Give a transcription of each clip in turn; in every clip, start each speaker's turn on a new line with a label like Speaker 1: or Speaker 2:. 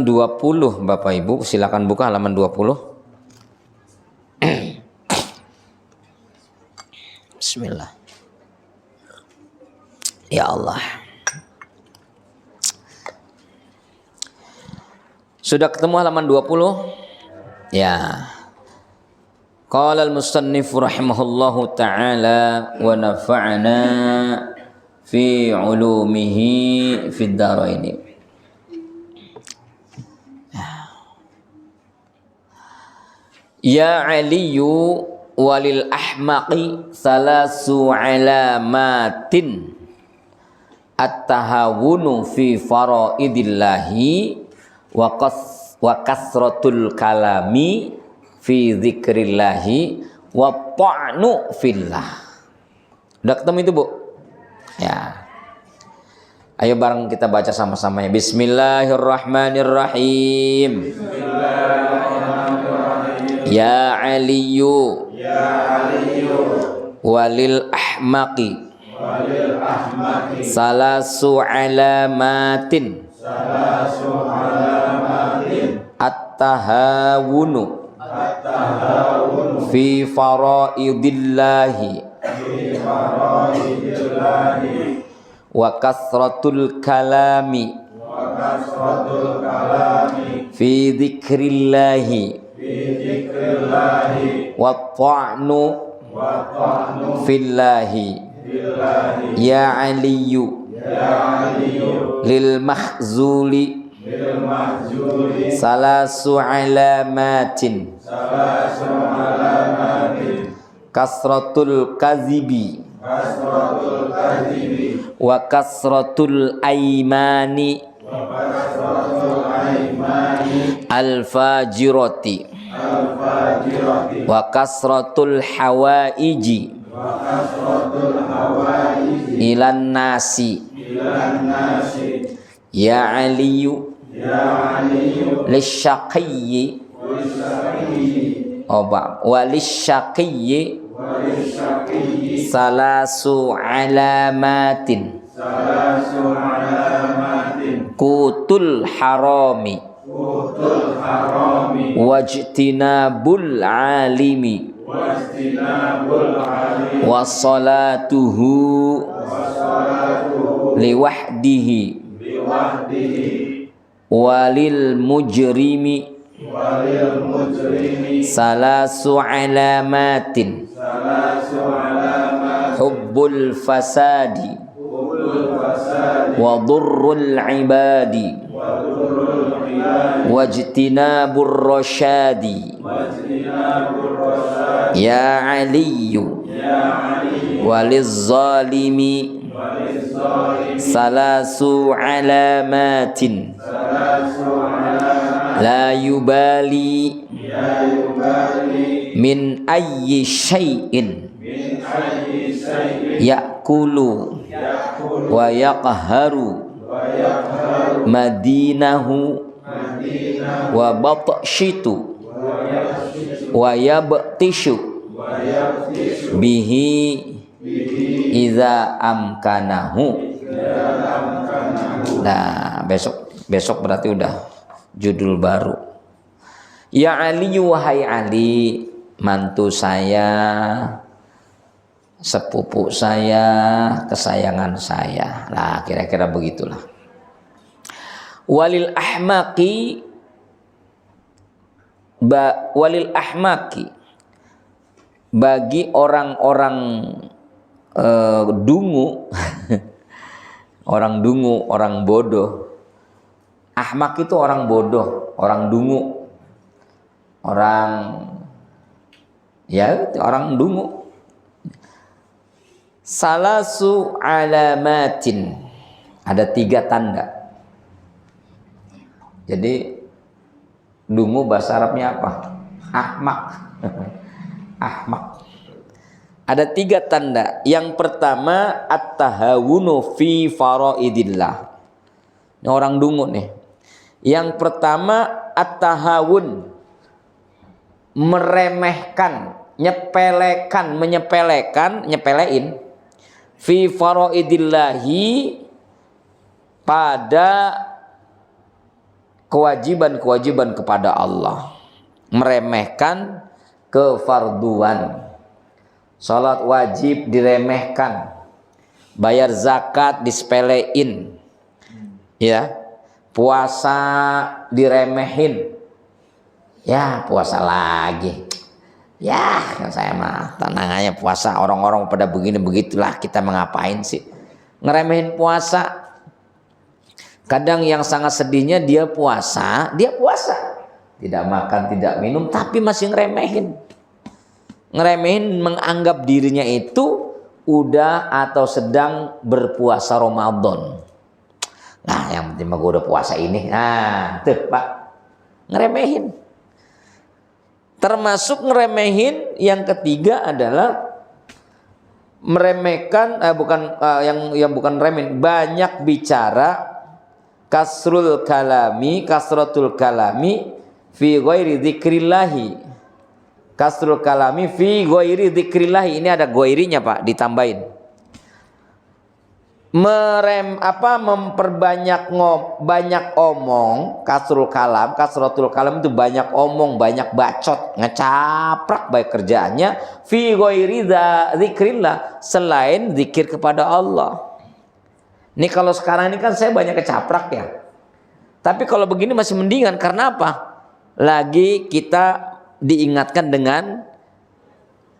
Speaker 1: 20 Bapak Ibu, silakan buka halaman 20. Bismillah. Ya Allah. Sudah ketemu halaman 20? Ya. Qala al-musannif rahimahullahu ta'ala wa nafa'ana fi ulumihi fid dharaini. Ya Aliyu walil ahmaqi salasu alamatin at-tahawunu fi faraidillahi wa kasratul kalami fi dzikrillahi wa ta'nu fillah. Udah ketemu itu, Bu? Ya. Ayo bareng kita baca sama-sama ya. Bismillahirrahmanirrahim. Ya Aliyu, walil ahmaqi salasu alamatin at-tahawunu fi faraidillahi wa kasratul kalami fi dzikrillahi wa ta'nu fillahi. Ya Aliyu lil mahzuli salasu alamatin kasratul kazibi wa kasratul aimani al-fajirati wa kasratul hawaiji ilan nasi. Ya Aliyu lisyaqiyyi walisyaqiyyi salasu alamatin kutul harami wajtinabul alimi wassalatuhu liwahdihi walil mujrimi salasu alamatin hubbul fasadi wa dhurrul ibadi wajtinabur rasyadi. Ya Aliyu waliz zalimi salasu alamatin la yubali min ayyi syai'in ya'kulu wa yaqharu madinahu wa batshitu wa yabtishu bihi iza amkanahu. Nah, besok berarti udah judul baru. Ya Ali, wahai Ali, mantu saya, sepupu saya, kesayangan saya. Nah, kira-kira begitulah. Walil ahmaqi bagi orang-orang dungu orang dungu, orang bodoh. Ahmak itu orang bodoh, orang dungu, orang dungu. Salasu alamatin, ada 3 tanda. Jadi dungu bahasa Arabnya apa? Ahmak. Ahmak. Ada 3 tanda. Yang pertama at-tahawunu fi faraidillah. Ini orang dungu nih. Yang pertama at-tahawun, meremehkan, nyepelein fi faraidillahi, pada kewajiban-kewajiban kepada Allah, meremehkan kefarduan. Salat wajib diremehkan, bayar zakat disepelein, ya, puasa diremehin, ya puasa lagi, ya saya mah tenangannya puasa, orang-orang pada begini begitulah, kita mengapain sih ngeremehin puasa. Kadang yang sangat sedihnya dia puasa, tidak makan, tidak minum, tapi masih ngeremehin, menganggap dirinya itu udah atau sedang berpuasa Ramadan. Nah, yang penting mah gue udah puasa ini. Nah, tuh Pak, ngeremehin. Termasuk ngeremehin yang ketiga adalah meremehkan, yang bukan remehin, banyak bicara. Kasratul kalami fi ghairi dzikrillahi. Kasrul kalami fi ghairi dzikrillahi. Ini ada ghairinya Pak, ditambahin. Memperbanyak banyak omong. Kasratul kalam itu banyak omong, banyak bacot, ngecaprak baik kerjaannya. Fi ghairi dzikrillah, selain zikir kepada Allah. Ini kalau sekarang ini kan saya banyak kecaprak ya. Tapi kalau begini masih mendingan, karena apa? Lagi kita diingatkan dengan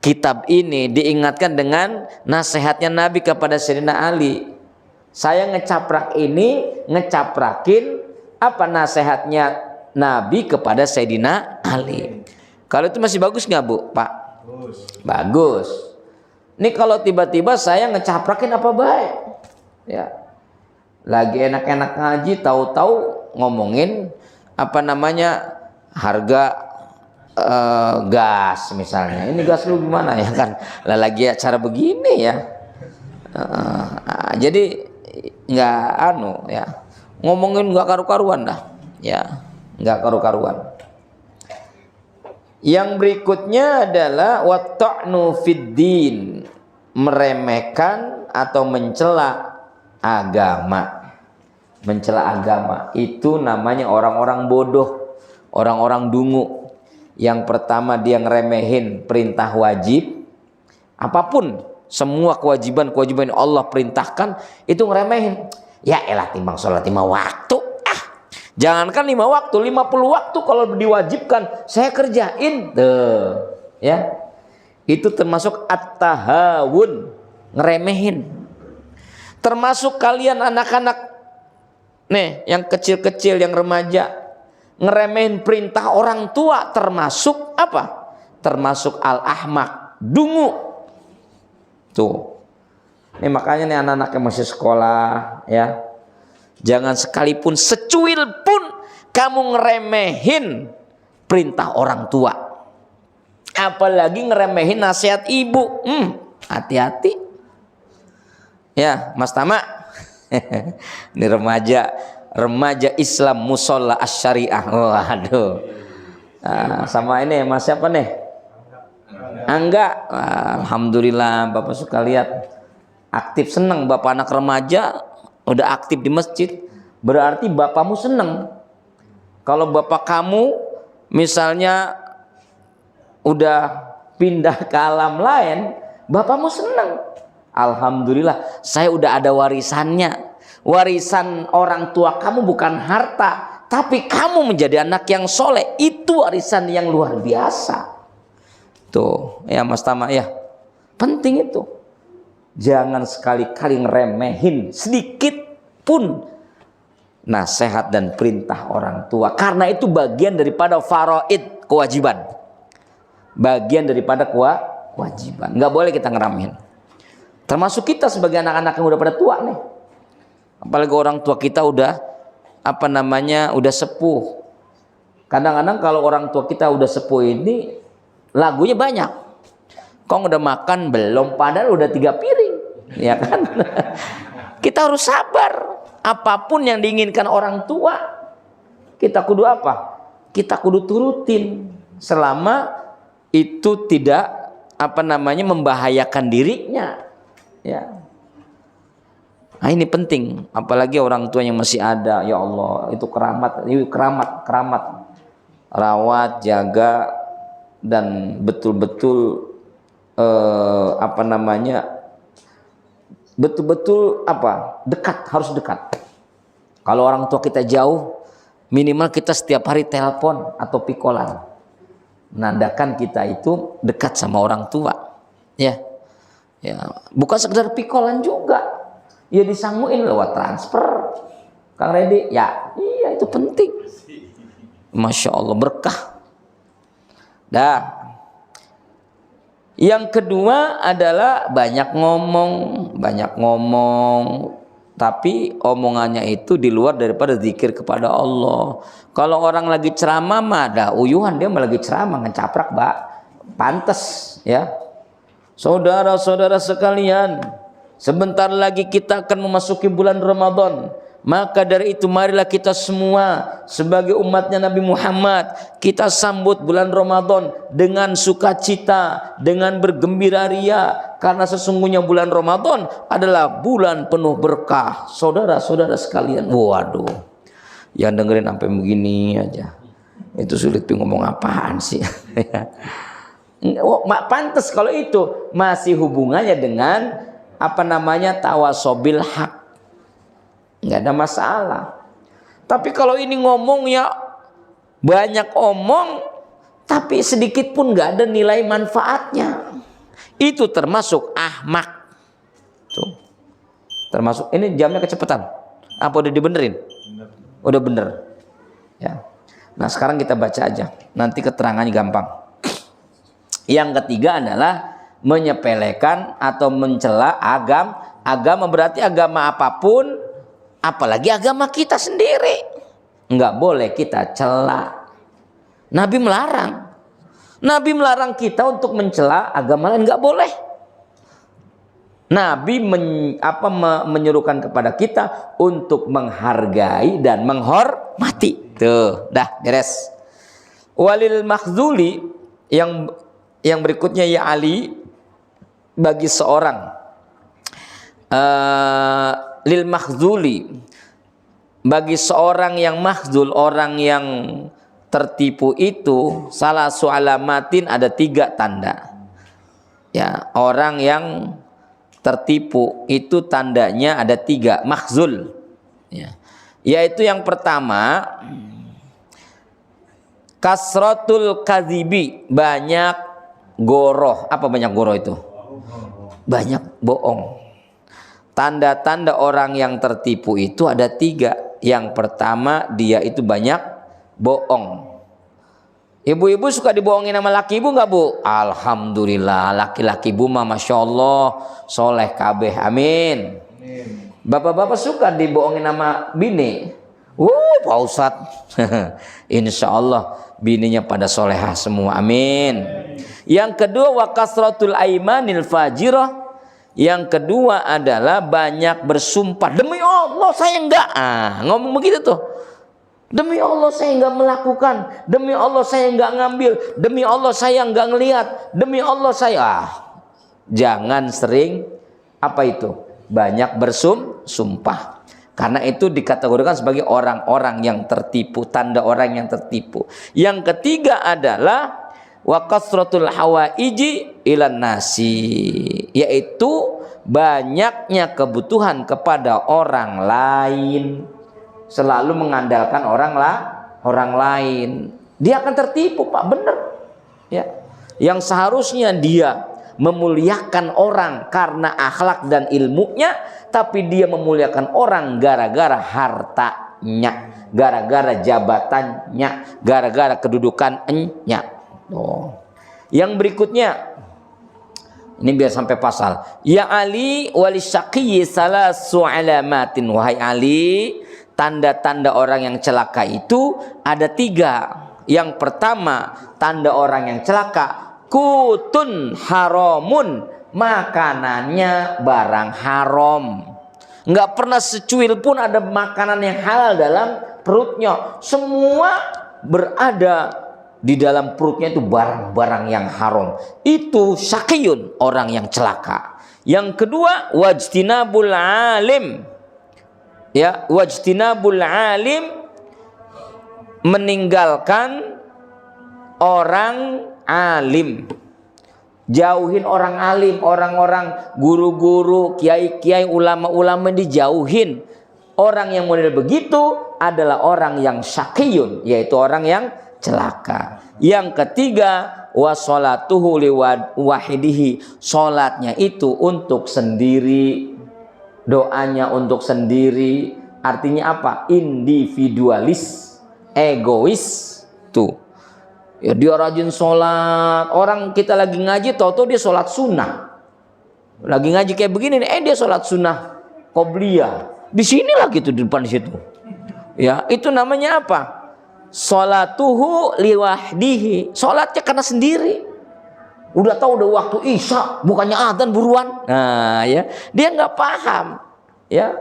Speaker 1: kitab ini, diingatkan dengan nasihatnya Nabi kepada Sayyidina Ali. Saya ngecaprak ini, ngecaprakin apa nasihatnya Nabi kepada Sayyidina Ali. Kalau itu masih bagus nggak Bu, Pak? Bagus. Ini kalau tiba-tiba saya ngecaprakin apa baik? Ya. Lagi enak-enak ngaji, tahu-tahu ngomongin apa namanya harga gas misalnya. Ini gas lu gimana ya kan? Lah lagi acara begini ya. Jadi nggak ya, ngomongin nggak karu-karuan dah. Ya, nggak karu-karuan. Yang berikutnya adalah watta'nu fiddin, meremehkan atau mencela agama. Mencela agama itu namanya orang-orang bodoh, orang-orang dungu. Yang pertama dia ngeremehin perintah wajib, apapun, semua kewajiban-kewajiban yang Allah perintahkan itu ngeremehin. Ya elah, timbang sholat 5 waktu, jangankan 5 waktu, 50 waktu kalau diwajibkan saya kerjain. Tuh, ya, itu termasuk at-tahawun, ngeremehin. Termasuk kalian anak-anak nih, yang kecil-kecil, yang remaja, ngeremehin perintah orang tua, termasuk apa? Termasuk al-ahmak, dungu. Tuh. Ini makanya nih anak-anak yang masih sekolah ya, jangan sekalipun secuil pun kamu ngeremehin perintah orang tua. Apalagi ngeremehin nasihat ibu. Hati-hati. Ya, Mas Tama. Ini remaja Islam Musola Asy-Syariah. Waduh. Sama ini Mas siapa nih? Angga. Alhamdulillah Bapak suka lihat. Aktif, senang Bapak anak remaja udah aktif di masjid. Berarti bapakmu senang. Kalau bapak kamu misalnya udah pindah ke alam lain, bapakmu senang. Alhamdulillah, saya udah ada warisannya. Warisan orang tua kamu bukan harta, tapi kamu menjadi anak yang soleh. Itu warisan yang luar biasa. Tuh, ya Mas Tama ya. Penting itu. Jangan sekali-kali ngeremehin sedikit pun nasihat dan perintah orang tua. Karena itu bagian daripada faraid, kewajiban. Bagian daripada kewajiban. Nggak boleh kita ngeremehin. Termasuk kita sebagai anak-anak yang udah pada tua nih. Apalagi orang tua kita udah udah sepuh. Kadang-kadang kalau orang tua kita udah sepuh ini lagunya banyak. Kong udah makan belum? Padahal udah 3 piring, ya kan? Kita harus sabar. Apapun yang diinginkan orang tua, kita kudu apa? Kita kudu turutin selama itu tidak membahayakan dirinya. Ya. Nah, ini penting, apalagi orang tua yang masih ada. Ya Allah, itu keramat, keramat. Rawat, jaga, dan betul-betul betul-betul dekat, harus dekat. Kalau orang tua kita jauh, minimal kita setiap hari telepon atau pikolan, menandakan kita itu dekat sama orang tua. Ya, bukan sekedar pikolan juga. Ya disangguin lewat transfer, Kang Redi. Ya, iya itu penting. Masya Allah, berkah. Dah. Yang kedua adalah banyak ngomong, tapi omongannya itu di luar daripada zikir kepada Allah. Kalau orang lagi ceramah mah ada uyuhan, dia lagi ceramah ngecaprak, Mbak. Pantes ya. Saudara-saudara sekalian, sebentar lagi kita akan memasuki bulan Ramadan. Maka dari itu marilah kita semua sebagai umatnya Nabi Muhammad, kita sambut bulan Ramadan dengan sukacita, dengan bergembira ria, karena sesungguhnya bulan Ramadan adalah bulan penuh berkah. Saudara-saudara sekalian, waduh, yang dengerin sampai begini aja, itu sulit ngomong apaan sih. Pantes kalau itu masih hubungannya dengan tawasobil hak, nggak ada masalah. Tapi kalau ini ngomong ya banyak omong, tapi sedikit pun nggak ada nilai manfaatnya, itu termasuk ahmak. Tuh, termasuk. Ini jamnya kecepatan. Apa udah dibenerin? Udah bener. Ya. Nah sekarang kita baca aja, nanti keterangannya gampang. Yang ketiga adalah menyepelekan atau mencela agama. Berarti agama apapun, apalagi agama kita sendiri, nggak boleh kita cela. Nabi melarang kita untuk mencela agama lain, nggak boleh. Nabi menyuruhkan kepada kita untuk menghargai dan menghormati. Tuh, dah beres. Walil makhzuli, yang berikutnya ya Ali, bagi seorang lil makhzuli, bagi seorang yang makhzul, orang yang tertipu itu, salah su'alamatin, ada 3 tanda. Ya, orang yang tertipu itu tandanya ada 3, makhzul. Ya. Yaitu yang pertama, kasratul kadhibi, banyak goroh. Apa banyak goroh itu? Banyak bohong. Tanda-tanda orang yang tertipu itu ada 3. Yang pertama, dia itu banyak bohong. Ibu-ibu suka dibohongin sama laki ibu nggak, Bu? Alhamdulillah, laki-laki ibu mah masya Allah soleh kabeh, amin. Bapak-bapak suka dibohongin sama bini? Pak Ustadz, insya Allah bininya pada solehah semua, amin. Yang kedua, wa kasratul aimanil fajirah. Yang kedua adalah banyak bersumpah, demi Allah saya enggak, ngomong begitu tuh. Demi Allah saya enggak melakukan, demi Allah saya enggak ngambil, demi Allah saya enggak ngelihat, demi Allah saya. Jangan sering banyak bersumpah. Karena itu dikategorikan sebagai orang-orang yang tertipu, tanda orang yang tertipu. Yang ketiga adalah wa kasratul hawaiji ilan nasi, yaitu banyaknya kebutuhan kepada orang lain, selalu mengandalkan orang lain. Dia akan tertipu, Pak, bener. Ya. Yang seharusnya dia memuliakan orang karena akhlak dan ilmunya, tapi dia memuliakan orang gara-gara hartanya, gara-gara jabatannya, gara-gara kedudukannya. Yang berikutnya, ini biar sampai pasal. Ya Ali walisyaqiyyi salasu alamatin. Wahai Ali, tanda-tanda orang yang celaka itu ada 3. Yang pertama, tanda orang yang celaka, kutun haramun, makanannya barang haram. Nggak pernah secuil pun ada makanan yang halal dalam perutnya. Semua berada di dalam perutnya itu barang-barang yang haram. Itu syaqiyun, orang yang celaka. Yang kedua, wajtinabul alim. Ya, wajtinabul alim, meninggalkan orang alim. Jauhin orang alim, orang-orang guru-guru, kiai-kiai, ulama-ulama dijauhin. Orang yang model begitu adalah orang yang syaqiyun, yaitu orang yang celaka. Yang ketiga, washolatuhu liwahidihi, sholatnya itu untuk sendiri, doanya untuk sendiri. Artinya apa? Individualis, egois tuh. Ya, dia rajin sholat. Orang kita lagi ngaji, tahu-tahu dia sholat sunnah. Lagi ngaji kayak begini, dia sholat sunnah qobliyah. Di sini lagi tuh, di depan situ. Ya, itu namanya apa? Sholatuhu liwahdihi. Sholatnya karena sendiri. Udah tahu udah waktu isya, bukannya adzan buruan. Nah, ya, dia nggak paham, ya,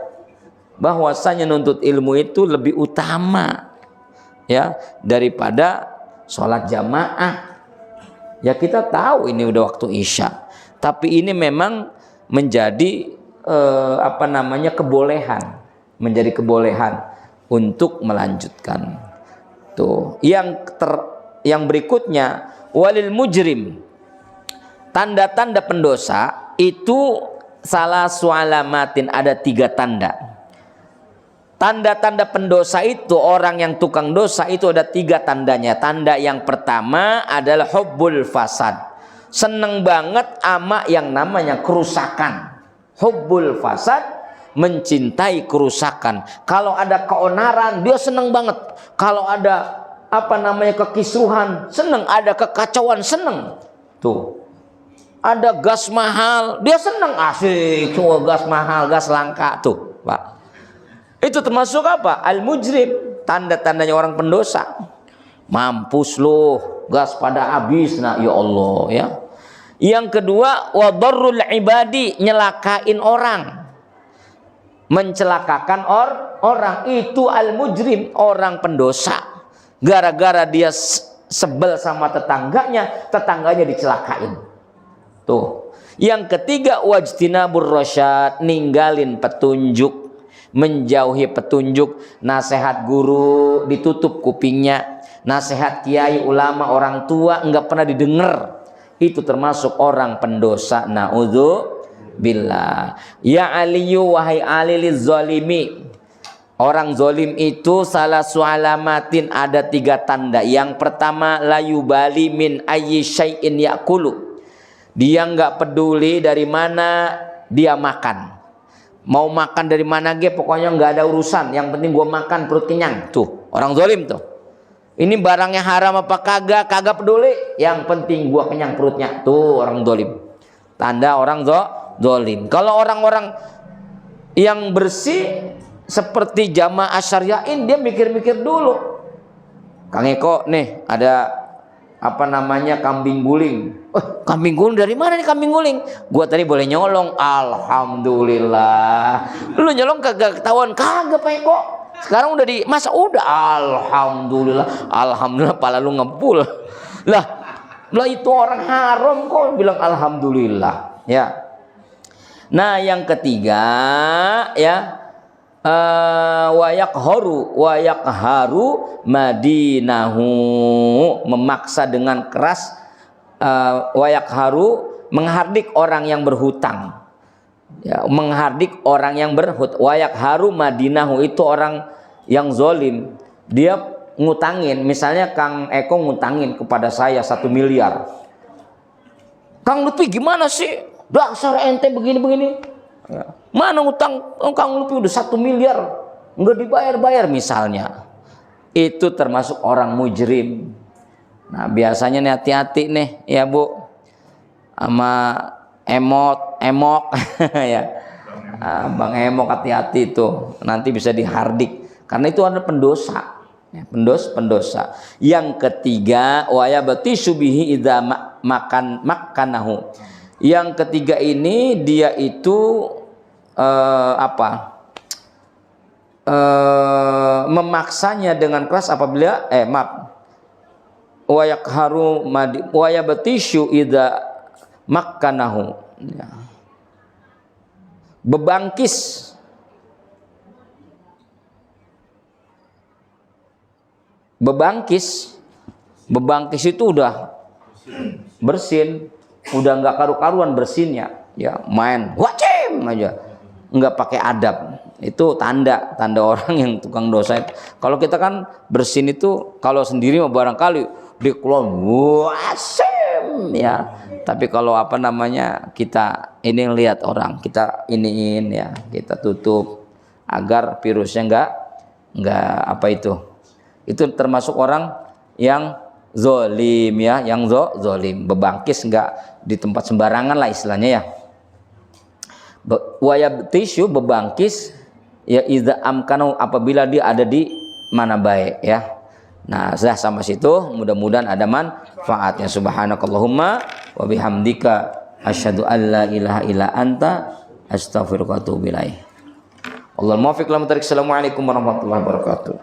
Speaker 1: bahwasanya nuntut ilmu itu lebih utama, ya, daripada sholat jamaah. Ya, kita tahu ini udah waktu isya, tapi ini memang menjadi kebolehan, menjadi kebolehan untuk melanjutkan. Tuh, yang berikutnya, walil mujrim, tanda-tanda pendosa itu salah sualamatin, ada 3 tanda. Tanda-tanda pendosa itu, orang yang tukang dosa itu ada 3 tandanya. Tanda yang pertama adalah hubbul fasad, seneng banget ama yang namanya kerusakan. Hubbul fasad, mencintai kerusakan. Kalau ada keonaran, dia seneng banget. Kalau ada kekisruhan, seneng. Ada kekacauan, seneng. Tuh, ada gas mahal, dia seneng. Asik, tuh gas mahal, gas langka. Tuh, Pak, itu termasuk apa? Al-mujrim, tanda-tandanya orang pendosa. Mampus loh, gas pada habis. Nah, ya Allah, ya. Yang kedua, wadarrul ibadi, nyelakain orang, mencelakakan orang. Itu al-mujrim, orang pendosa. Gara-gara dia sebel sama tetangganya dicelakain. Tuh. Yang ketiga, wajtinabur rasyad, ninggalin petunjuk, menjauhi petunjuk. Nasihat guru ditutup kupingnya, nasihat kiai, ulama, orang tua enggak pernah didengar. Itu termasuk orang pendosa. Na'udzubillah. Ya aliyu, wahai ali lizzalimi, orang zolim itu salah sualamatin, ada 3 tanda. Yang pertama, layubali min ayyi syai'in yakulu, dia nggak peduli dari mana dia makan. Mau makan dari mana pokoknya nggak ada urusan. Yang penting gua makan, perut kenyang. Tuh, orang zolim tuh. Ini barangnya haram apa kagak peduli. Yang penting gua kenyang perutnya. Tuh, orang zolim. Tanda orang zolim. Kalau orang-orang yang bersih seperti jamaah syariahin, dia mikir-mikir dulu. Kang Eko nih ada kambing guling. Kambing guling dari mana nih kambing guling? Gua tadi boleh nyolong. Alhamdulillah. Lu nyolong kagak ketahuan? Kagak, Pak Eko. Sekarang udah masa udah. Alhamdulillah, pala lu ngepul. Lah itu orang haram kok bilang alhamdulillah, ya. Nah, yang ketiga, ya, wayakharu madinahu, memaksa dengan keras. Wayakharu, menghardik orang yang berhutang, ya, menghardik orang yang berhutang. Wayakharu madinahu, itu orang yang zolim. Dia ngutangin, misalnya Kang Eko ngutangin kepada saya 1 miliar. Kang Lutfi gimana sih, dasar ente begini-begini, ya. Mana utang Kang Lutfi udah 1 miliar nggak dibayar-bayar misalnya. Itu termasuk orang mujrim. Nah, biasanya nih hati-hati nih ya Bu, sama emok ya, Bang Emok, hati-hati tuh, nanti bisa dihardik karena itu ada pendosa, ya, pendosa. Yang ketiga, wayabtishu bihi idza makanahu. Yang ketiga ini dia itu memaksanya dengan keras apabila wayabtishu idza makkanahu, ya. Bebangkis bebangkis itu udah bersin, udah nggak karu-karuan bersinnya, ya main wacim aja, nggak pakai adab. Itu tanda orang yang tukang dosa. Kalau kita kan bersin itu kalau sendiri mah barangkali dikeluar wacim ya, tapi kalau apa namanya kita ini lihat orang, kita iniin ya, kita tutup agar virusnya nggak apa itu termasuk orang yang zolim ya, yang zolim, bebangkis nggak di tempat sembarangan lah istilahnya ya. Wayabtishu bebangkis ya idza amkanu apabila dia ada di mana baik ya. Nah, sudah sama situ, mudah-mudahan ada manfaatnya. Subhanakallahumma wa bihamdika asyhadu an la ilaha illa anta astaghfiruka wa atubu ilaik. Allahumma muwaffiq ila Assalamualaikum warahmatullahi wabarakatuh.